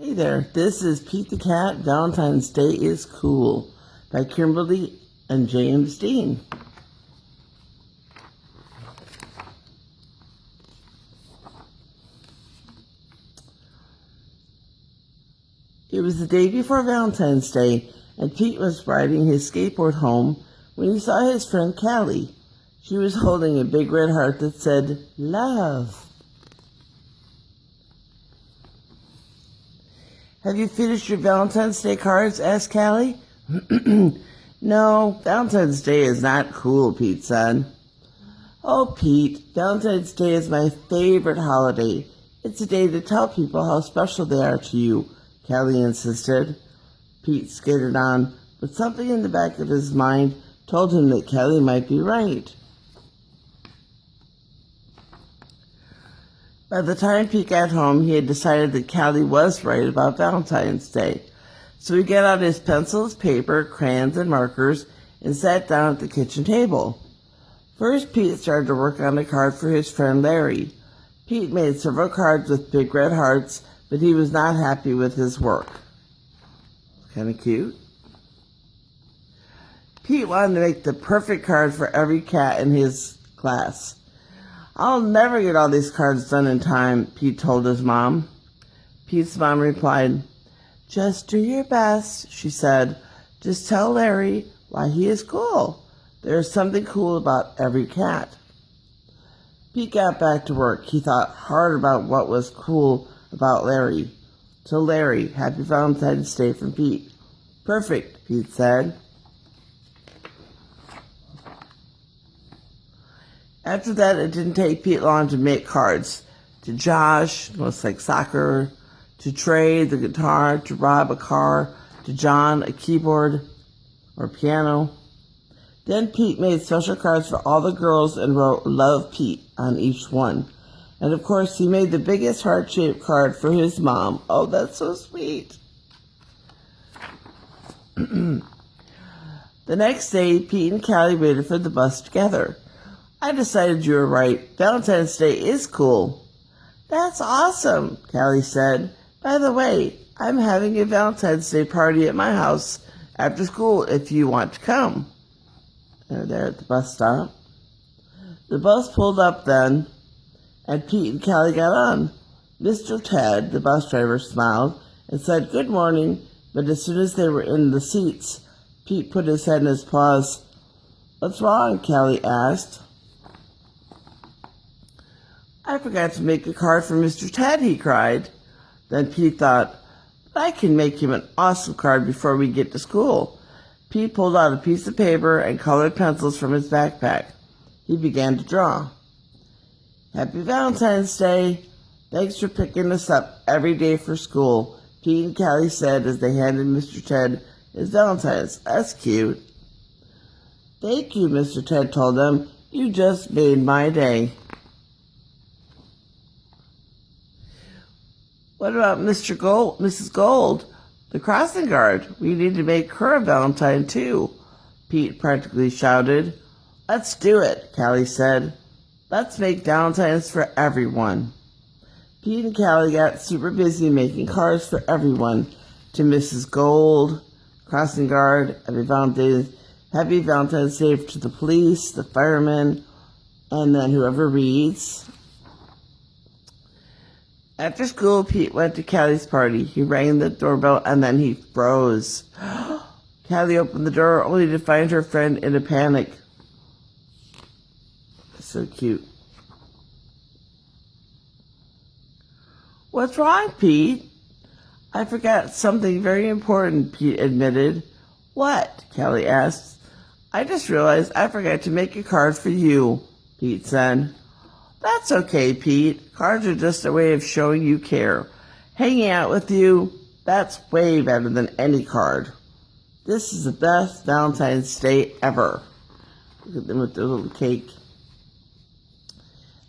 Hey there, this is Pete the Cat. Valentine's Day is Cool by Kimberly and James Dean. It was the day before Valentine's Day, and Pete was riding his skateboard home when he saw his friend Callie. She was holding a big red heart that said, "Love." "Have you finished your Valentine's Day cards?" asked Callie. "No, Valentine's Day is not cool," Pete said. "Oh, Pete, Valentine's Day is my favorite holiday. It's a day to tell people how special they are to you," Callie insisted. Pete skated on, but something in the back of his mind told him that Callie might be right. By the time Pete got home, he had decided that Callie was right about Valentine's Day. So he got out his pencils, paper, crayons, and markers and sat down at the kitchen table. First, Pete started to work on a card for his friend Larry. Pete made several cards with big red hearts, but he was not happy with his work. Kind of cute. Pete wanted to make the perfect card for every cat in his class. "I'll never get all these cards done in time," Pete told his mom. Pete's mom replied, "Just do your best," she said. "Just tell Larry why he is cool. There is something cool about every cat." Pete got back to work. He thought hard about what was cool about Larry. "To Larry, happy Valentine's Day from Pete." "Perfect," Pete said. After that, it didn't take Pete long to make cards. To Josh, most like soccer. To Trey, the guitar. To Rob, a car. To John, a keyboard or piano. Then Pete made special cards for all the girls and wrote "Love Pete" on each one. And of course, he made the biggest heart-shaped card for his mom. Oh, that's so sweet. The next day, Pete and Callie waited for the bus together. "I decided you were right. Valentine's Day is cool." "That's awesome," Callie said. "By the way, I'm having a Valentine's Day party at my house after school if you want to come." They're there at the bus stop. The bus pulled up then, and Pete and Callie got on. Mr. Ted, the bus driver, smiled and said good morning, but as soon as they were in the seats, Pete put his head in his paws. "What's wrong?" Callie asked. "I forgot to make a card for Mr. Ted," he cried. Then Pete thought, "But I can make him an awesome card before we get to school." Pete pulled out a piece of paper and colored pencils from his backpack. He began to draw. "Happy Valentine's Day. Thanks for picking us up every day for school," Pete and Callie said as they handed Mr. Ted his Valentines. "That's cute." "Thank you," Mr. Ted told them. "You just made my day." "What about Mrs. Gold, the crossing guard? We need to make her a Valentine too," Pete practically shouted. "Let's do it," Callie said. "Let's make Valentines for everyone." Pete and Callie got super busy making cards for everyone. To Mrs. Gold, crossing guard, happy Valentine's Day to the police, the firemen, and then whoever reads. After school, Pete went to Callie's party. He rang the doorbell and then he froze. Callie opened the door only to find her friend in a panic. So cute. "What's wrong, Pete?" "I forgot something very important," Pete admitted. "What?" Callie asked. "I just realized I forgot to make a card for you," Pete said. "That's okay, Pete. Cards are just a way of showing you care. Hanging out with you, that's way better than any card. This is the best Valentine's Day ever." Look at them with their little cake.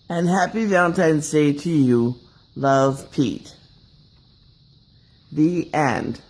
"And happy Valentine's Day to you. Love, Pete." The end.